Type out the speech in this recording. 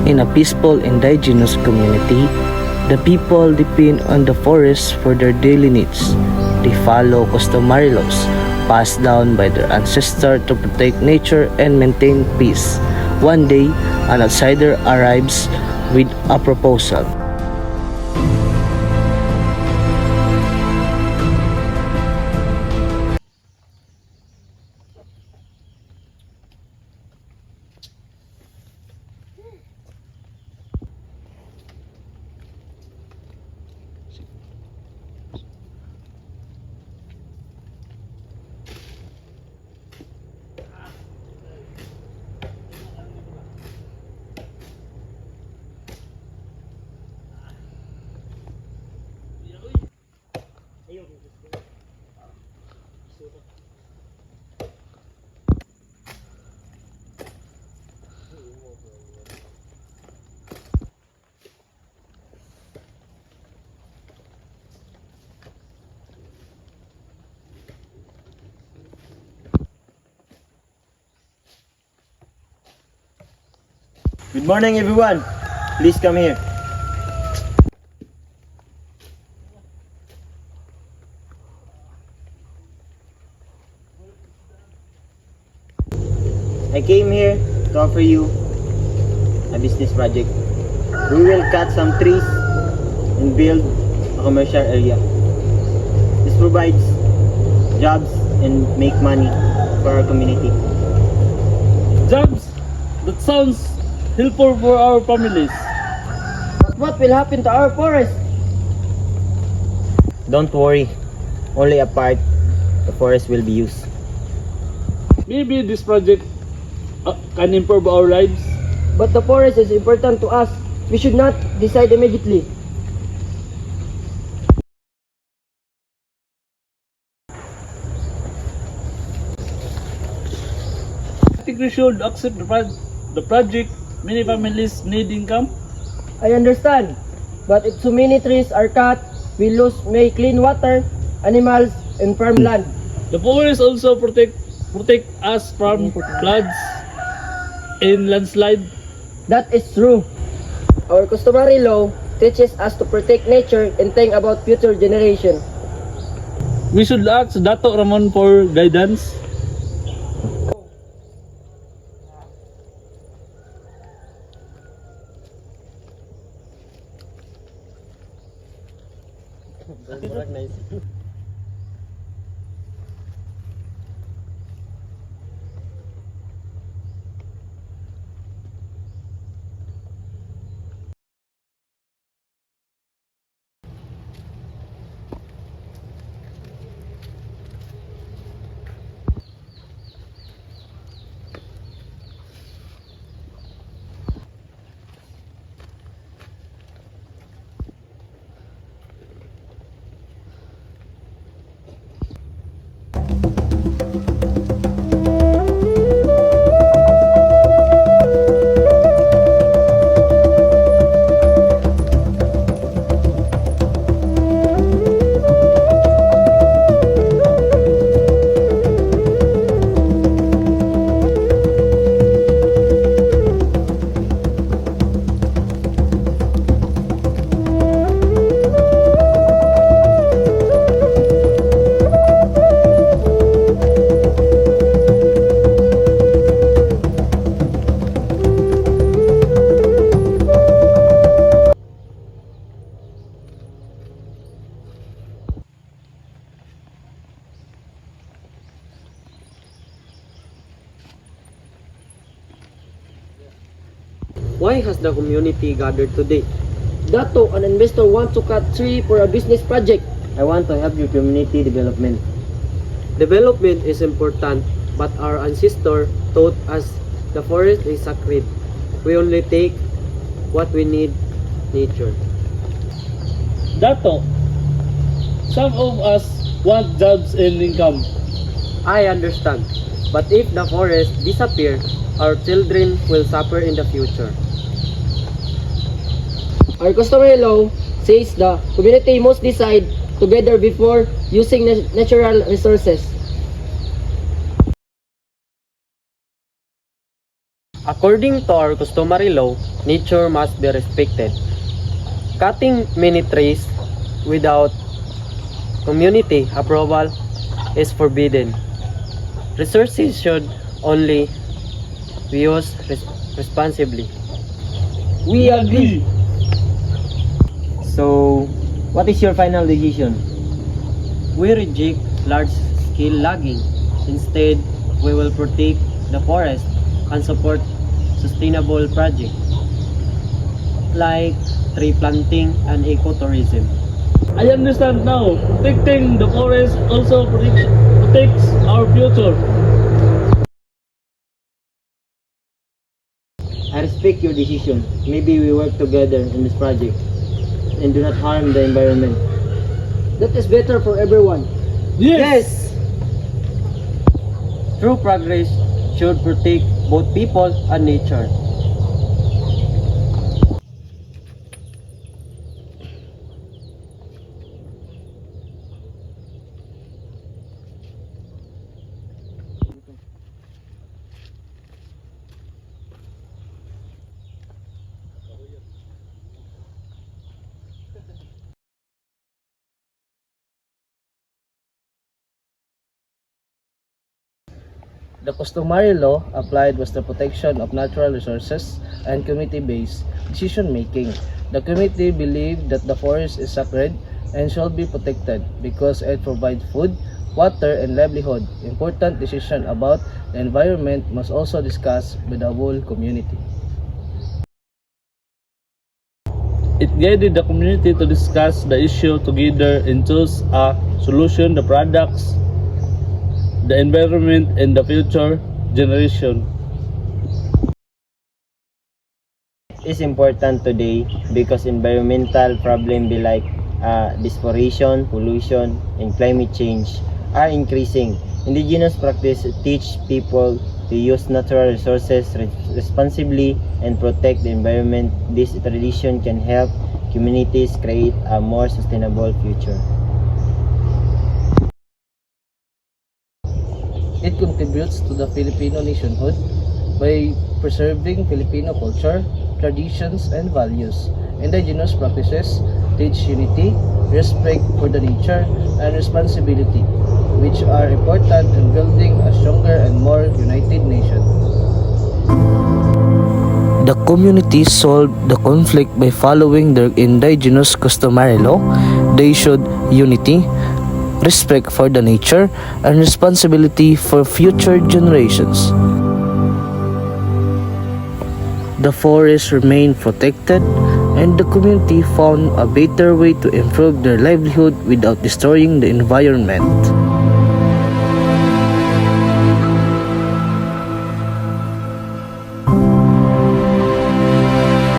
In a peaceful indigenous community, the people depend on the forest for their daily needs. They follow customary laws passed down by their ancestors to protect nature and maintain peace. One day, an outsider arrives with a proposal. Good morning, everyone. Please come here. I came here to offer you a business project. We will cut some trees and build a commercial area. This provides jobs and make money for our community. Jobs? That sounds helpful for our families. But what will happen to our forest? Don't worry. Only a part the forest will be used. Maybe this project can improve our lives. But the forest is important to us. We should not decide immediately. I think we should accept the project. Many families need income. I understand. But if so many trees are cut, we lose may clean water, animals, and farmland. The forest also protect us from floods and landslide. That is true. Our customary law teaches us to protect nature and think about future generation. We should ask Dato Ramon for guidance. Why has the community gathered today? Dato, an investor wants to cut tree for a business project. I want to help your community development. Development is important, but our ancestors taught us the forest is sacred. We only take what we need, nature. Dato, some of us want jobs and income. I understand, but if the forest disappears, our children will suffer in the future. Our customary law says the community must decide together before using natural resources. According to our customary law, nature must be respected. Cutting many trees without community approval is forbidden. Resources should only be used responsibly. We agree. So, what is your final decision? We reject large-scale logging. Instead, we will protect the forest and support sustainable projects like tree planting and ecotourism. I understand now. Protecting the forest also protects our future. I respect your decision. Maybe we work together in this project and do not harm the environment. That is better for everyone. Yes. True progress should protect both people and nature. The customary law applied was the protection of natural resources and community-based decision-making. The committee believed that the forest is sacred and should be protected because it provides food, water, and livelihood. Important decisions about the environment must also discuss with the whole community. It guided the community to discuss the issue together and choose a solution that products the environment and the future generation. It's important today because environmental problems like deforestation, pollution, and climate change are increasing. Indigenous practice teach people to use natural resources responsibly and protect the environment. This tradition can help communities create a more sustainable future. It contributes to the Filipino nationhood by preserving Filipino culture, traditions, and values. Indigenous practices teach unity, respect for the nature, and responsibility, which are important in building a stronger and more united nation. The community solved the conflict by following their indigenous customary law. They showed unity, respect for the nature, and responsibility for future generations. The forest remained protected, and the community found a better way to improve their livelihood without destroying the environment.